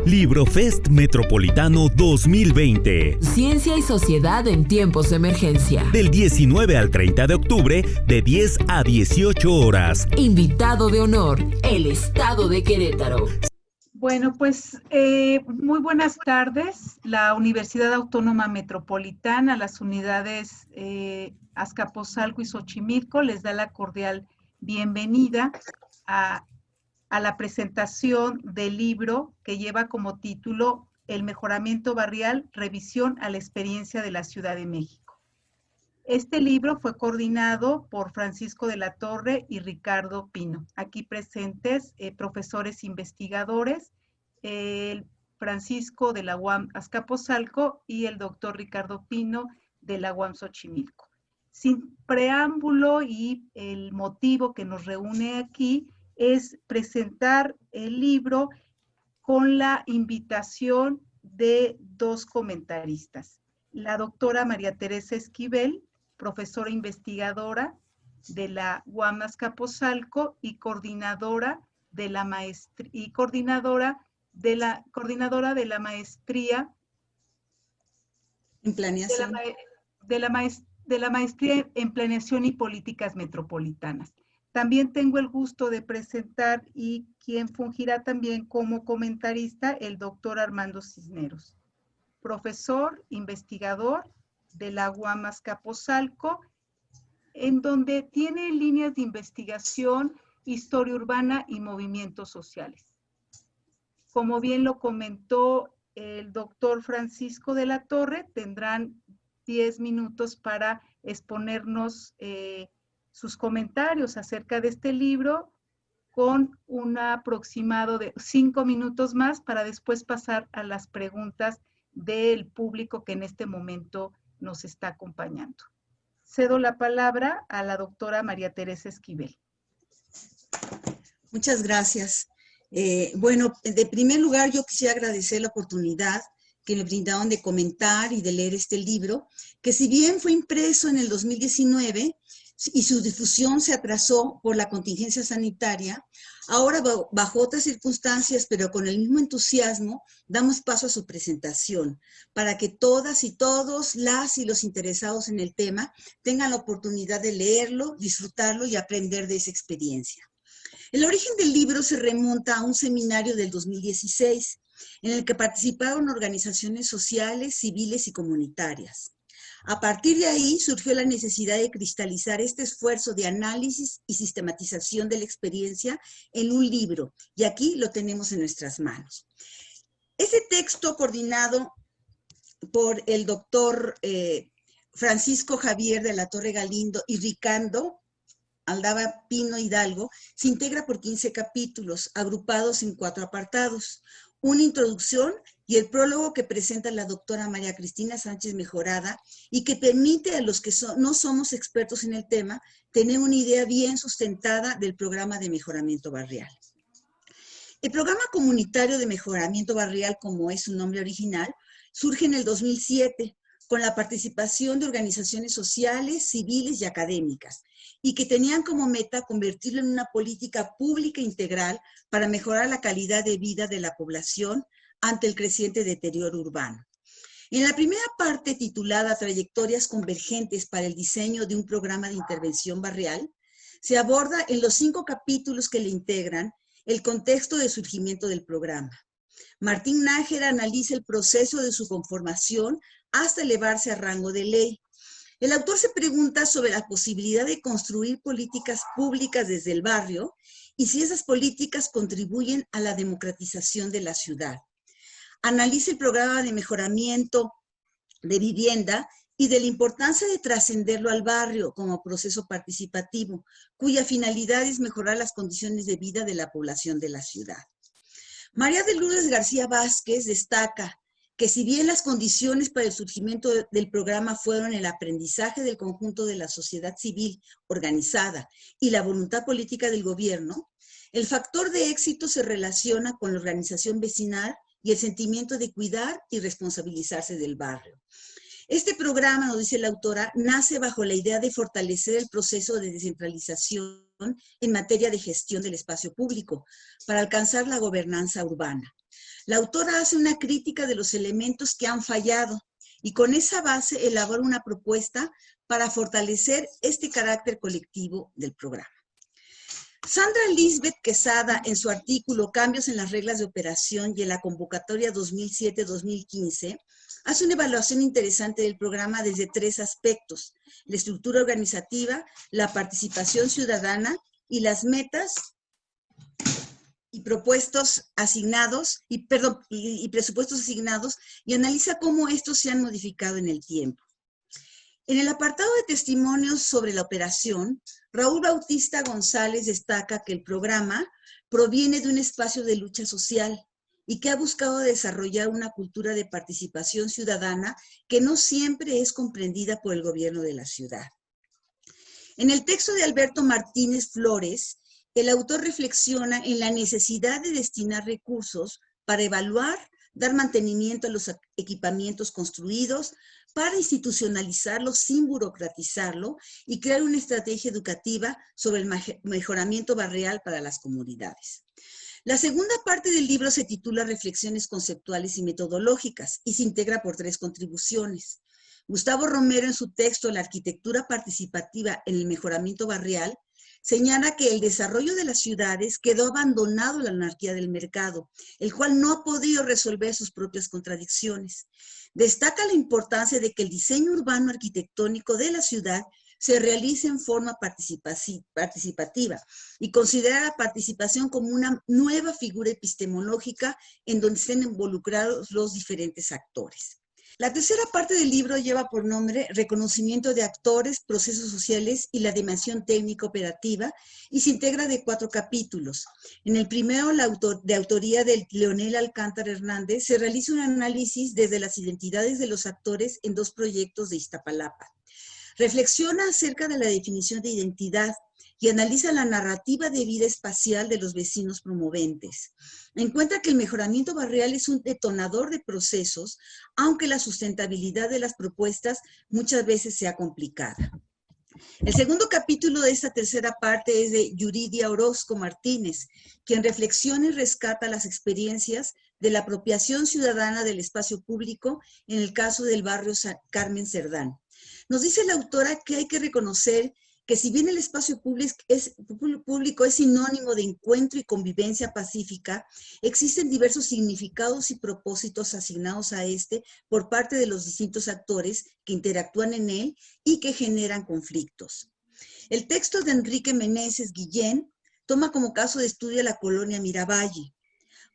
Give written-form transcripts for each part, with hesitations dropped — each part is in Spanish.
Librofest Metropolitano 2020. Ciencia y sociedad en tiempos de emergencia. Del 19 al 30 de octubre, de 10 a 18 horas. Invitado de honor, el Estado de Querétaro. Bueno, pues muy buenas tardes. La Universidad Autónoma Metropolitana, las unidades Azcapotzalco y Xochimilco, les da la cordial bienvenida a la presentación del libro que lleva como título El mejoramiento barrial, revisión a la experiencia de la Ciudad de México. Este libro fue coordinado por Francisco de la Torre y Ricardo Pino. Aquí presentes profesores investigadores, el Francisco de la UAM Azcapotzalco y el doctor Ricardo Pino de la UAM Xochimilco. Sin preámbulo y el motivo que nos reúne aquí es presentar el libro con la invitación de dos comentaristas. La doctora María Teresa Esquivel, profesora investigadora de la UAM Azcapotzalco y coordinadora de la maestría en planeación. de la maestría en planeación y políticas metropolitanas. También tengo el gusto de presentar y quien fungirá también como comentarista, el doctor Armando Cisneros, profesor, investigador de la UAM Azcapotzalco, en donde tiene líneas de investigación, historia urbana y movimientos sociales. Como bien lo comentó el doctor Francisco de la Torre, tendrán 10 minutos para exponernos sus comentarios acerca de este libro, con un aproximado de 5 minutos más para después pasar a las preguntas del público que en este momento nos está acompañando. Cedo la palabra a la doctora María Teresa Esquivel. Muchas gracias. Bueno, de primer lugar yo quisiera agradecer la oportunidad que me brindaron de comentar y de leer este libro, que si bien fue impreso en el 2019 y su difusión se atrasó por la contingencia sanitaria, ahora bajo otras circunstancias, pero con el mismo entusiasmo, damos paso a su presentación, para que todas y todos, las y los interesados en el tema, tengan la oportunidad de leerlo, disfrutarlo y aprender de esa experiencia. El origen del libro se remonta a un seminario del 2016, en el que participaron organizaciones sociales, civiles y comunitarias. A partir de ahí surgió la necesidad de cristalizar este esfuerzo de análisis y sistematización de la experiencia en un libro, y aquí lo tenemos en nuestras manos. Ese texto, coordinado por el doctor Francisco Javier de la Torre Galindo y Ricardo Aldaba Pino Hidalgo, se integra por 15 capítulos, agrupados en 4 apartados. Una introducción y el prólogo que presenta la doctora María Cristina Sánchez Mejorada y que permite a los que no somos expertos en el tema tener una idea bien sustentada del programa de mejoramiento barrial. El programa comunitario de mejoramiento barrial, como es su nombre original, surge en el 2007 con la participación de organizaciones sociales, civiles y académicas, y que tenían como meta convertirlo en una política pública integral para mejorar la calidad de vida de la población ante el creciente deterioro urbano. En la primera parte, titulada Trayectorias convergentes para el diseño de un programa de intervención barrial, se aborda en los 5 capítulos que le integran el contexto de surgimiento del programa. Martín Nájera analiza el proceso de su conformación hasta elevarse a rango de ley. El autor se pregunta sobre la posibilidad de construir políticas públicas desde el barrio y si esas políticas contribuyen a la democratización de la ciudad. Analiza el programa de mejoramiento de vivienda y de la importancia de trascenderlo al barrio como proceso participativo, cuya finalidad es mejorar las condiciones de vida de la población de la ciudad. María de Lourdes García Vázquez destaca que si bien las condiciones para el surgimiento del programa fueron el aprendizaje del conjunto de la sociedad civil organizada y la voluntad política del gobierno, el factor de éxito se relaciona con la organización vecinal y el sentimiento de cuidar y responsabilizarse del barrio. Este programa, nos dice la autora, nace bajo la idea de fortalecer el proceso de descentralización en materia de gestión del espacio público para alcanzar la gobernanza urbana. La autora hace una crítica de los elementos que han fallado y con esa base elabora una propuesta para fortalecer este carácter colectivo del programa. Sandra Lisbeth Quesada, en su artículo Cambios en las reglas de operación y en la convocatoria 2007-2015, hace una evaluación interesante del programa desde 3 aspectos: la estructura organizativa, la participación ciudadana y las metas y presupuestos asignados, y analiza cómo estos se han modificado en el tiempo. En el apartado de testimonios sobre la operación, Raúl Bautista González destaca que el programa proviene de un espacio de lucha social y que ha buscado desarrollar una cultura de participación ciudadana que no siempre es comprendida por el gobierno de la ciudad. En el texto de Alberto Martínez Flores, el autor reflexiona en la necesidad de destinar recursos para evaluar, dar mantenimiento a los equipamientos construidos, para institucionalizarlo sin burocratizarlo y crear una estrategia educativa sobre el mejoramiento barrial para las comunidades. La segunda parte del libro se titula Reflexiones conceptuales y metodológicas y se integra por 3 contribuciones. Gustavo Romero, en su texto La arquitectura participativa en el mejoramiento barrial, señala que el desarrollo de las ciudades quedó abandonado a la anarquía del mercado, el cual no ha podido resolver sus propias contradicciones. Destaca la importancia de que el diseño urbano arquitectónico de la ciudad se realice en forma participativa y considera la participación como una nueva figura epistemológica en donde estén involucrados los diferentes actores. La tercera parte del libro lleva por nombre Reconocimiento de actores, procesos sociales y la dimensión técnica operativa y se integra de 4 capítulos. En el primero, de autoría de Leonel Alcántara Hernández, se realiza un análisis desde las identidades de los actores en 2 proyectos de Iztapalapa. Reflexiona acerca de la definición de identidad y analiza la narrativa de vida espacial de los vecinos promoventes. Encuentra que el mejoramiento barrial es un detonador de procesos, aunque la sustentabilidad de las propuestas muchas veces sea complicada. El segundo capítulo de esta tercera parte es de Yuridia Orozco Martínez, quien reflexiona y rescata las experiencias de la apropiación ciudadana del espacio público en el caso del barrio San Carmen Cerdán. Nos dice la autora que hay que reconocer que si bien el espacio público es sinónimo de encuentro y convivencia pacífica, existen diversos significados y propósitos asignados a este por parte de los distintos actores que interactúan en él y que generan conflictos. El texto de Enrique Meneses Guillén toma como caso de estudio la colonia Miravalle.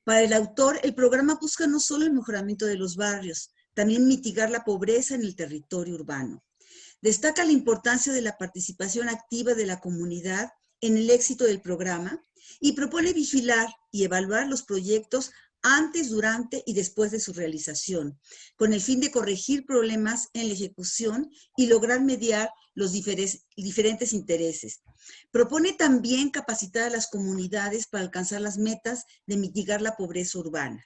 Para el autor, el programa busca no solo el mejoramiento de los barrios, también mitigar la pobreza en el territorio urbano. Destaca la importancia de la participación activa de la comunidad en el éxito del programa y propone vigilar y evaluar los proyectos antes, durante y después de su realización, con el fin de corregir problemas en la ejecución y lograr mediar los diferentes intereses. Propone también capacitar a las comunidades para alcanzar las metas de mitigar la pobreza urbana.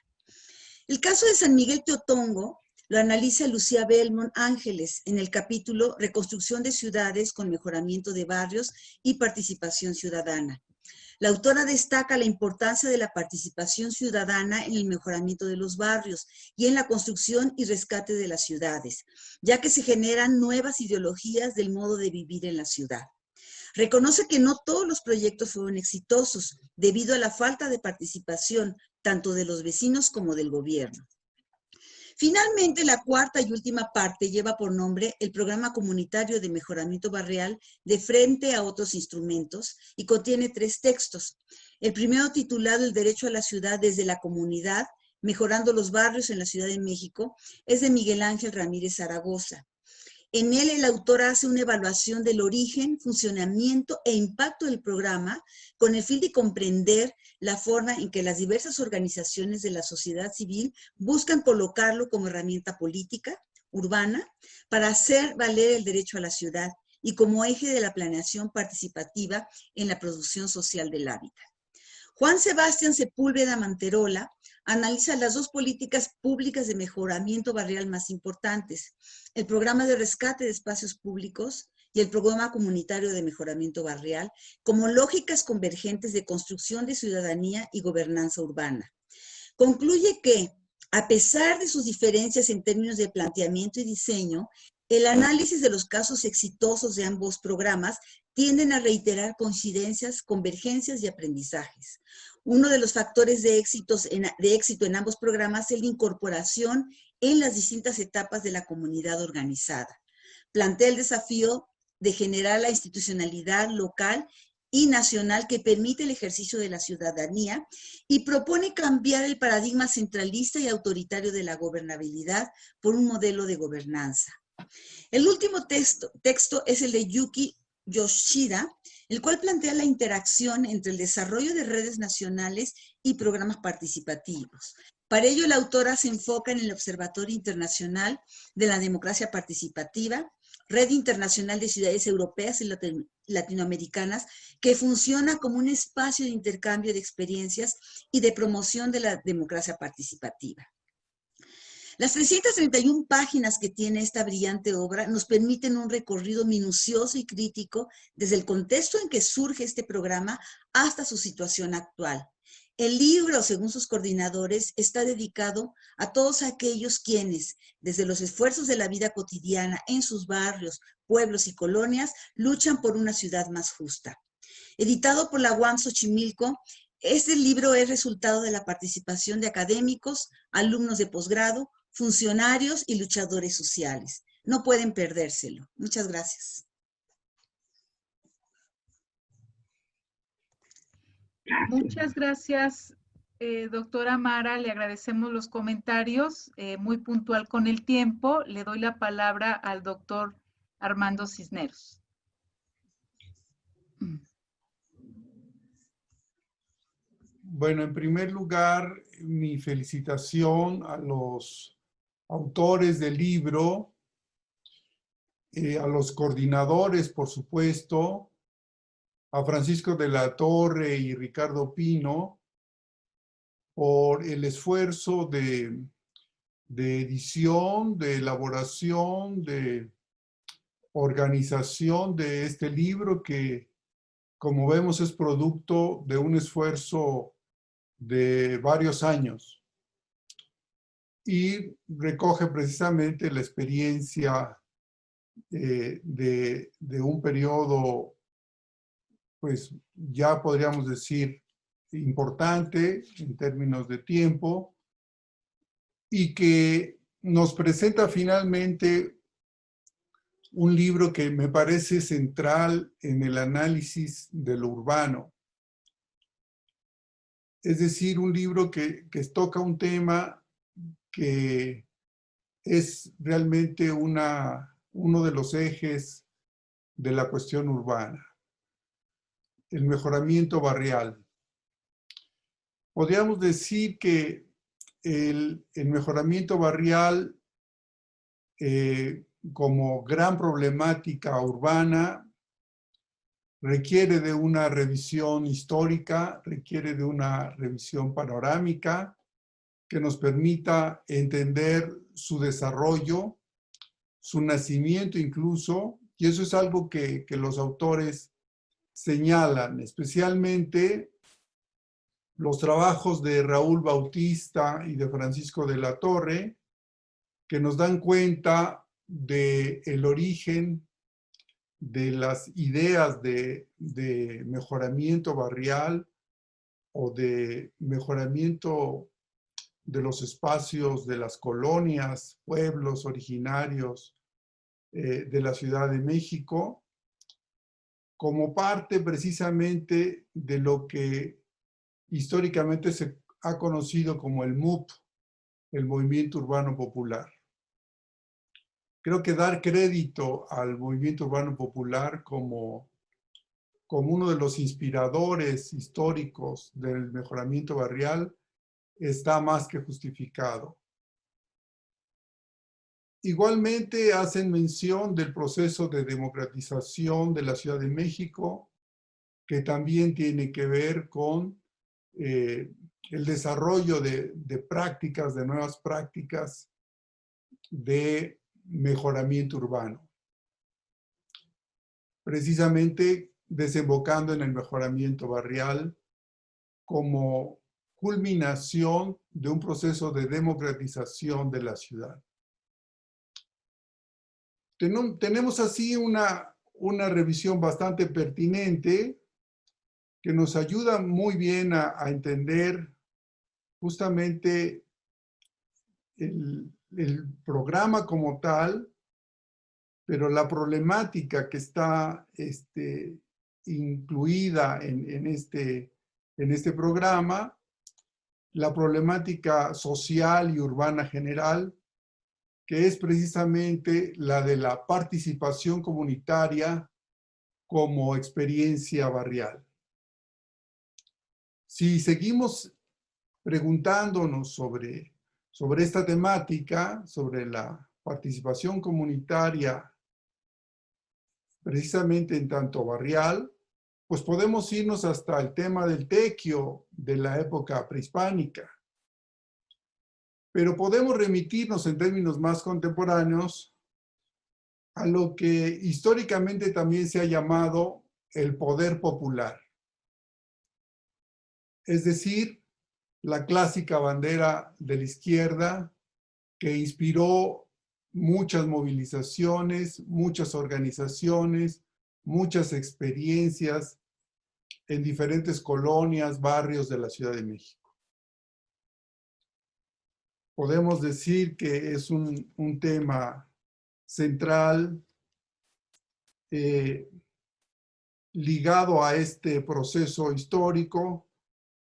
El caso de San Miguel Teotongo lo analiza Lucía Belmont Ángeles en el capítulo Reconstrucción de ciudades con mejoramiento de barrios y participación ciudadana. La autora destaca la importancia de la participación ciudadana en el mejoramiento de los barrios y en la construcción y rescate de las ciudades, ya que se generan nuevas ideologías del modo de vivir en la ciudad. Reconoce que no todos los proyectos fueron exitosos debido a la falta de participación tanto de los vecinos como del gobierno. Finalmente, la cuarta y última parte lleva por nombre el Programa Comunitario de Mejoramiento Barrial de Frente a Otros Instrumentos y contiene 3 textos. El primero, titulado El Derecho a la Ciudad desde la Comunidad, Mejorando los Barrios en la Ciudad de México, es de Miguel Ángel Ramírez Zaragoza. En él, el autor hace una evaluación del origen, funcionamiento e impacto del programa con el fin de comprender la forma en que las diversas organizaciones de la sociedad civil buscan colocarlo como herramienta política, urbana, para hacer valer el derecho a la ciudad y como eje de la planeación participativa en la producción social del hábitat. Juan Sebastián Sepúlveda Manterola analiza las 2 políticas públicas de mejoramiento barrial más importantes, el programa de rescate de espacios públicos y el Programa Comunitario de Mejoramiento Barrial como lógicas convergentes de construcción de ciudadanía y gobernanza urbana. Concluye que, a pesar de sus diferencias en términos de planteamiento y diseño, el análisis de los casos exitosos de ambos programas tienden a reiterar coincidencias, convergencias y aprendizajes. Uno de los factores de éxito en ambos programas es la incorporación en las distintas etapas de la comunidad organizada. Plantea el desafío de generar la institucionalidad local y nacional que permite el ejercicio de la ciudadanía y propone cambiar el paradigma centralista y autoritario de la gobernabilidad por un modelo de gobernanza. El último texto es el de Yuki Yoshida, el cual plantea la interacción entre el desarrollo de redes nacionales y programas participativos. Para ello, la autora se enfoca en el Observatorio Internacional de la Democracia Participativa, Red Internacional de Ciudades Europeas y Latinoamericanas, que funciona como un espacio de intercambio de experiencias y de promoción de la democracia participativa. Las 331 páginas que tiene esta brillante obra nos permiten un recorrido minucioso y crítico desde el contexto en que surge este programa hasta su situación actual. El libro, según sus coordinadores, está dedicado a todos aquellos quienes, desde los esfuerzos de la vida cotidiana en sus barrios, pueblos y colonias, luchan por una ciudad más justa. Editado por la UAM Xochimilco, este libro es resultado de la participación de académicos, alumnos de posgrado, funcionarios y luchadores sociales. No pueden perdérselo. Muchas gracias. Muchas gracias, doctora Mara. Le agradecemos los comentarios, muy puntual con el tiempo. Le doy la palabra al doctor Armando Cisneros. Bueno, en primer lugar, mi felicitación a los autores del libro, a los coordinadores, por supuesto, a Francisco de la Torre y Ricardo Pino, por el esfuerzo de edición, de elaboración, de organización de este libro que, como vemos, es producto de un esfuerzo de varios años y recoge precisamente la experiencia de un periodo, pues ya podríamos decir, importante en términos de tiempo y que nos presenta finalmente un libro que me parece central en el análisis de lo urbano. Es decir, un libro que toca un tema que es realmente uno de los ejes de la cuestión urbana, el mejoramiento barrial. Podríamos decir que el mejoramiento barrial como gran problemática urbana requiere de una revisión histórica, requiere de una revisión panorámica que nos permita entender su desarrollo, su nacimiento incluso, y eso es algo que los autores señalan, especialmente los trabajos de Raúl Bautista y de Francisco de la Torre, que nos dan cuenta del origen de las ideas de mejoramiento barrial o de mejoramiento de los espacios de las colonias, pueblos originarios de la Ciudad de México, como parte precisamente de lo que históricamente se ha conocido como el MUP, el Movimiento Urbano Popular. Creo que dar crédito al Movimiento Urbano Popular como uno de los inspiradores históricos del mejoramiento barrial está más que justificado. Igualmente hacen mención del proceso de democratización de la Ciudad de México, que también tiene que ver con el desarrollo de prácticas, de nuevas prácticas de mejoramiento urbano. precisamente desembocando en el mejoramiento barrial como culminación de un proceso de democratización de la ciudad. Tenemos así una revisión bastante pertinente que nos ayuda muy bien a entender justamente el programa como tal, pero la problemática que está incluida en este programa, la problemática social y urbana general, que es precisamente la de la participación comunitaria como experiencia barrial. Si seguimos preguntándonos sobre esta temática, sobre la participación comunitaria, precisamente en tanto barrial, pues podemos irnos hasta el tema del tequio de la época prehispánica. Pero podemos remitirnos en términos más contemporáneos a lo que históricamente también se ha llamado el poder popular. Es decir, la clásica bandera de la izquierda que inspiró muchas movilizaciones, muchas organizaciones, muchas experiencias en diferentes colonias, barrios de la Ciudad de México. Podemos decir que es un tema central ligado a este proceso histórico,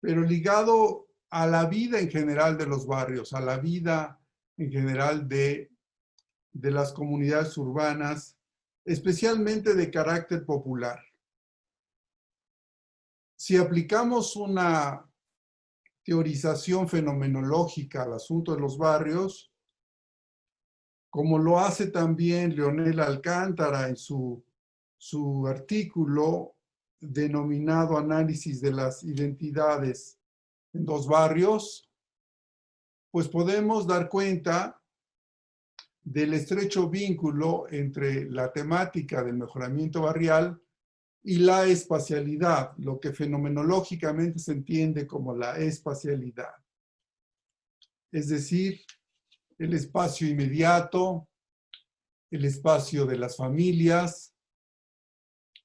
pero ligado a la vida en general de los barrios, a la vida en general de las comunidades urbanas, especialmente de carácter popular. Si aplicamos una teorización fenomenológica al asunto de los barrios, como lo hace también Leonel Alcántara en su artículo denominado Análisis de las identidades en dos barrios, pues podemos dar cuenta del estrecho vínculo entre la temática del mejoramiento barrial y la espacialidad, lo que fenomenológicamente se entiende como la espacialidad. Es decir, el espacio inmediato, el espacio de las familias,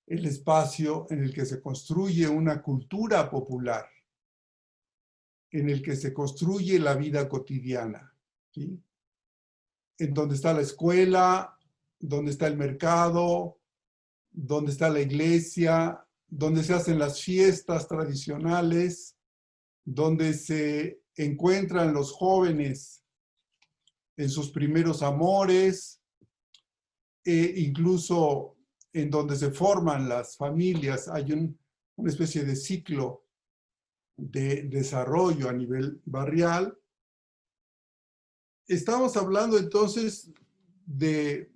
el espacio en el que se construye una cultura popular, en el que se construye la vida cotidiana, ¿sí? En donde está la escuela, donde está el mercado, donde está la iglesia, donde se hacen las fiestas tradicionales, donde se encuentran los jóvenes en sus primeros amores, incluso en donde se forman las familias. Hay una especie de ciclo de desarrollo a nivel barrial. Estamos hablando entonces de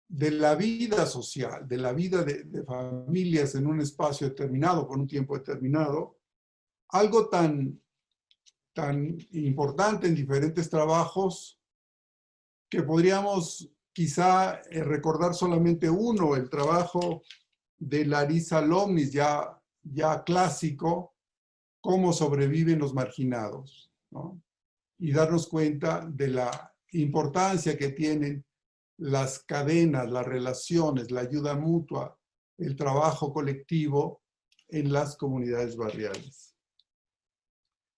la vida social, de la vida de familias en un espacio determinado, por un tiempo determinado, algo tan importante en diferentes trabajos que podríamos quizá recordar solamente uno, el trabajo de Larisa Lomnis, ya clásico, Cómo sobreviven los marginados, ¿no? Y darnos cuenta de la importancia que tienen las cadenas, las relaciones, la ayuda mutua, el trabajo colectivo en las comunidades barriales.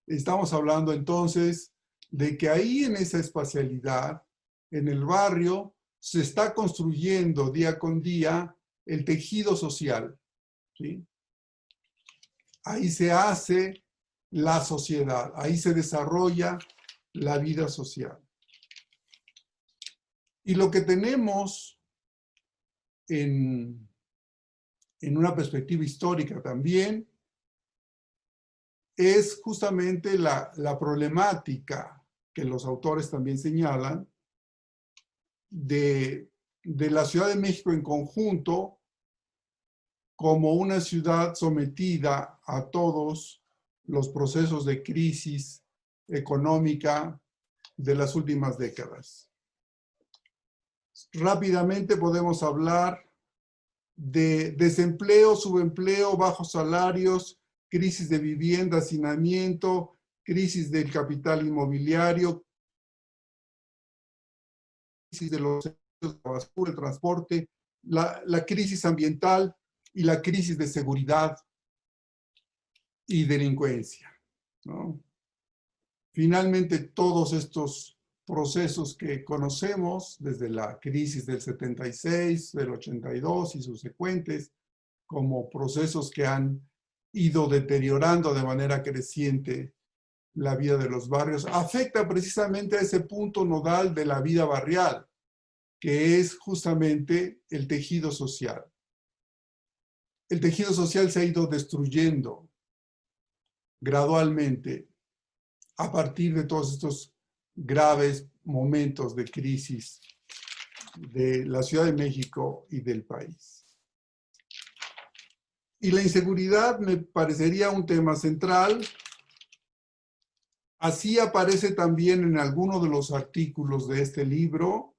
Estamos hablando entonces de que ahí en esa espacialidad, en el barrio, se está construyendo día con día el tejido social, ¿sí? Ahí se hace la sociedad, ahí se desarrolla la vida social. Y lo que tenemos en una perspectiva histórica también es justamente la problemática que los autores también señalan de la Ciudad de México en conjunto como una ciudad sometida a todos los procesos de crisis económica de las últimas décadas. Rápidamente podemos hablar de desempleo, subempleo, bajos salarios, crisis de vivienda, hacinamiento, crisis del capital inmobiliario, crisis de los servicios de basura, el transporte, la crisis ambiental y la crisis de seguridad y delincuencia, ¿no? Finalmente, todos estos procesos que conocemos, desde la crisis del 76, del 82 y subsecuentes, como procesos que han ido deteriorando de manera creciente la vida de los barrios, afecta precisamente a ese punto nodal de la vida barrial, que es justamente el tejido social. El tejido social se ha ido destruyendo gradualmente a partir de todos estos graves momentos de crisis de la Ciudad de México y del país. Y la inseguridad me parecería un tema central. Así aparece también en algunos de los artículos de este libro.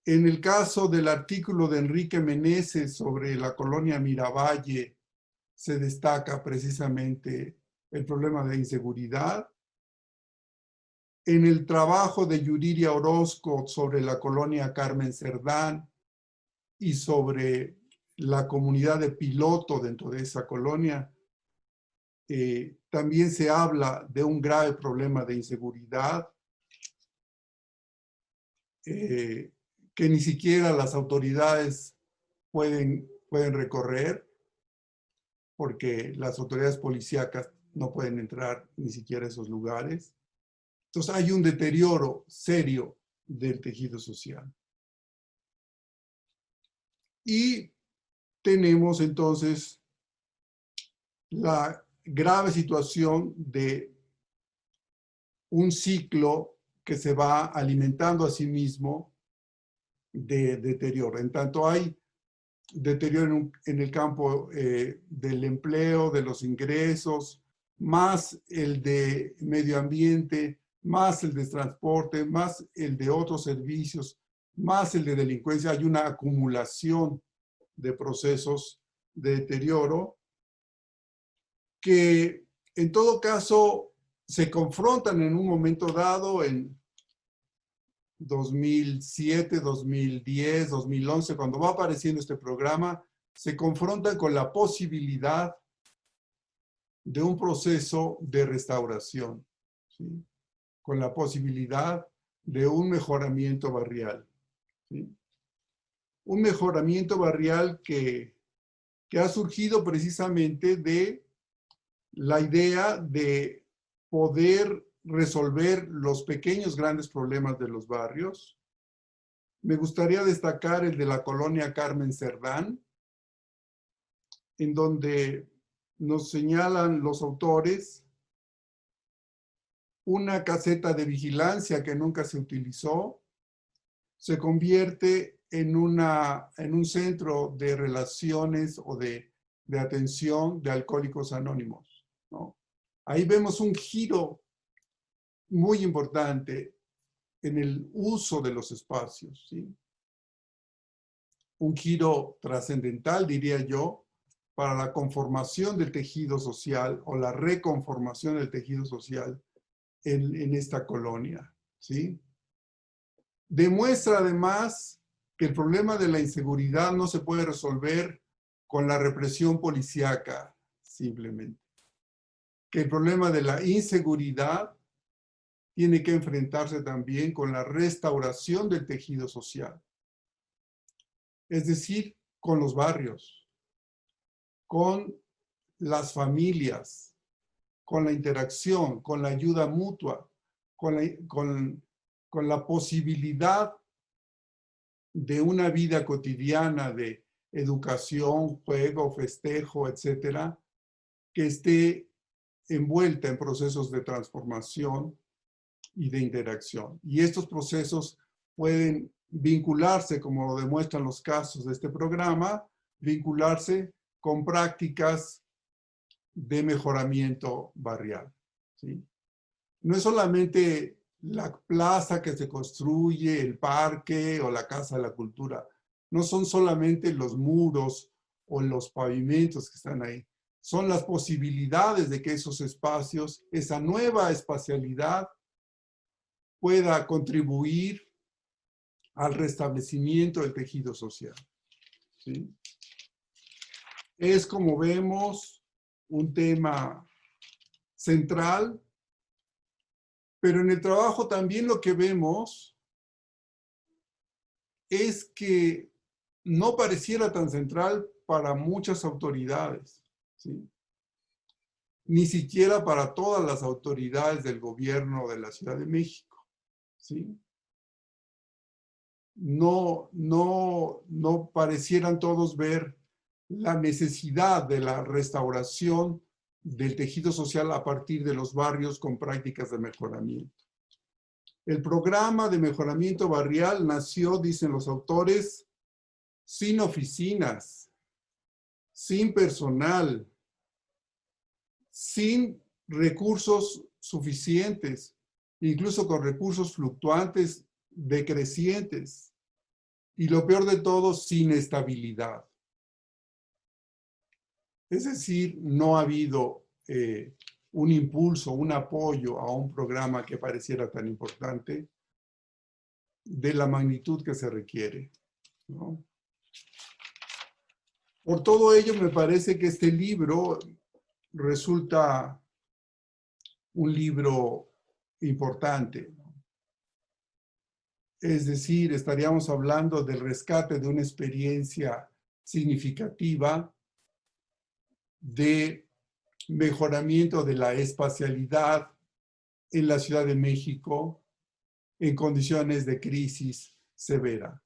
En el caso del artículo de Enrique Meneses sobre la colonia Miravalle, se destaca precisamente el problema de inseguridad. En el trabajo de Yuriria Orozco sobre la colonia Carmen Cerdán y sobre la comunidad de piloto dentro de esa colonia, también se habla de un grave problema de inseguridad que ni siquiera las autoridades pueden recorrer, porque las autoridades policíacas no pueden entrar ni siquiera a esos lugares. Entonces hay un deterioro serio del tejido social. Y tenemos entonces la grave situación de un ciclo que se va alimentando a sí mismo de deterioro. En tanto hay deterioro en el campo del empleo, de los ingresos, más el de medio ambiente, más el de transporte, más el de otros servicios, más el de delincuencia. Hay una acumulación de procesos de deterioro que en todo caso se confrontan en un momento dado en 2007, 2010, 2011, cuando va apareciendo este programa, se confrontan con la posibilidad de un proceso de restauración, ¿sí? Con la posibilidad de un mejoramiento barrial, ¿sí? Un mejoramiento barrial que ha surgido precisamente de la idea de poder resolver los pequeños grandes problemas de los barrios. Me gustaría destacar el de la colonia Carmen Cerdán, en donde nos señalan los autores una caseta de vigilancia que nunca se utilizó, se convierte en un centro de relaciones o de atención de alcohólicos anónimos, ¿no? Ahí vemos un giro muy importante en el uso de los espacios, ¿sí? Un giro trascendental, diría yo, para la conformación del tejido social o la reconformación del tejido social en esta colonia, ¿sí? Demuestra además que el problema de la inseguridad no se puede resolver con la represión policíaca simplemente. Que el problema de la inseguridad tiene que enfrentarse también con la restauración del tejido social. Es decir, con los barrios, con las familias, con la interacción, con la ayuda mutua, con la posibilidad de una vida cotidiana de educación, juego, festejo, etcétera, que esté envuelta en procesos de transformación y de interacción. Y estos procesos pueden vincularse, como lo demuestran los casos de este programa, vincularse con prácticas de mejoramiento barrial, ¿sí? No es solamente la plaza que se construye, el parque o la Casa de la Cultura. no son solamente los muros o los pavimentos que están ahí, son las posibilidades de que esos espacios, esa nueva espacialidad, pueda contribuir al restablecimiento del tejido social. ¿Sí? Es, como vemos, un tema central, pero en el trabajo también lo que vemos es que no pareciera tan central para muchas autoridades, ¿sí? Ni siquiera para todas las autoridades del gobierno de la Ciudad de México, ¿sí? No parecieran todos ver la necesidad de la restauración del tejido social a partir de los barrios con prácticas de mejoramiento. El programa de mejoramiento barrial nació, dicen los autores, sin oficinas, sin personal, sin recursos suficientes, incluso con recursos fluctuantes, decrecientes, y lo peor de todo, sin estabilidad. Es decir, no ha habido un impulso, un apoyo a un programa que pareciera tan importante de la magnitud que se requiere, ¿no? Por todo ello, me parece que este libro resulta un libro importante, ¿no? Es decir, estaríamos hablando del rescate de una experiencia significativa de mejoramiento de la espacialidad en la Ciudad de México en condiciones de crisis severa.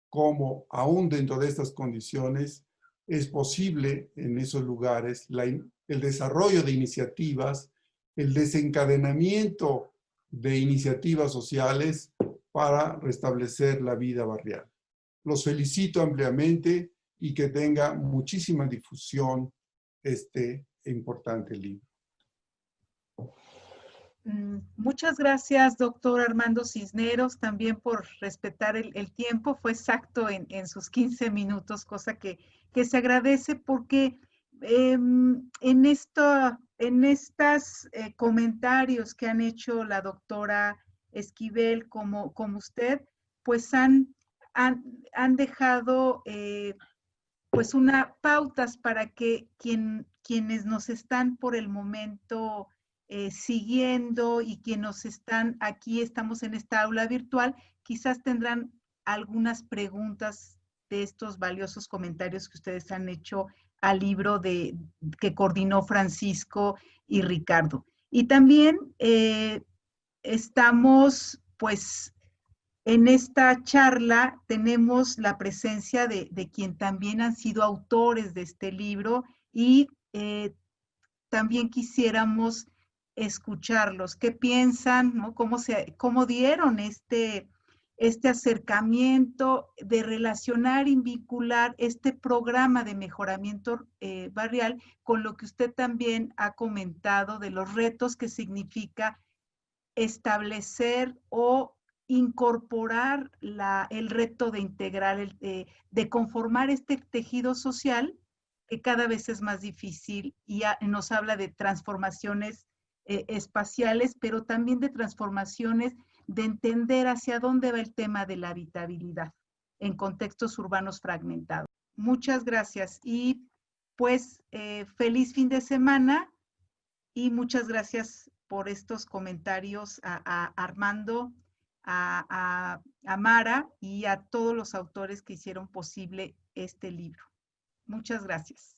Cómo aún dentro de estas condiciones es posible en esos lugares el desarrollo de iniciativas, el desencadenamiento de iniciativas sociales para restablecer la vida barrial. Los felicito ampliamente y que tenga muchísima difusión este importante libro. Muchas gracias, doctor Armando Cisneros, también por respetar el tiempo. Fue exacto en sus 15 minutos, cosa que se agradece porque en estos comentarios que han hecho la doctora Esquivel como usted, pues han dejado pues pautas para que quienes nos están por el momento siguiendo y quienes nos están aquí, estamos en esta aula virtual, quizás tendrán algunas preguntas de estos valiosos comentarios que ustedes han hecho al libro que coordinó Francisco y Ricardo. Y también estamos, pues, en esta charla tenemos la presencia de quien también han sido autores de este libro y también quisiéramos escucharlos. ¿Qué piensan? ¿No? ¿Cómo dieron este acercamiento de relacionar y vincular este programa de mejoramiento barrial con lo que usted también ha comentado de los retos que significa establecer o incorporar el reto de integrar, de conformar este tejido social que cada vez es más difícil y nos habla de transformaciones espaciales, pero también de transformaciones de entender hacia dónde va el tema de la habitabilidad en contextos urbanos fragmentados. Muchas gracias y pues feliz fin de semana y muchas gracias por estos comentarios a Armando, a Mara y a todos los autores que hicieron posible este libro. Muchas gracias.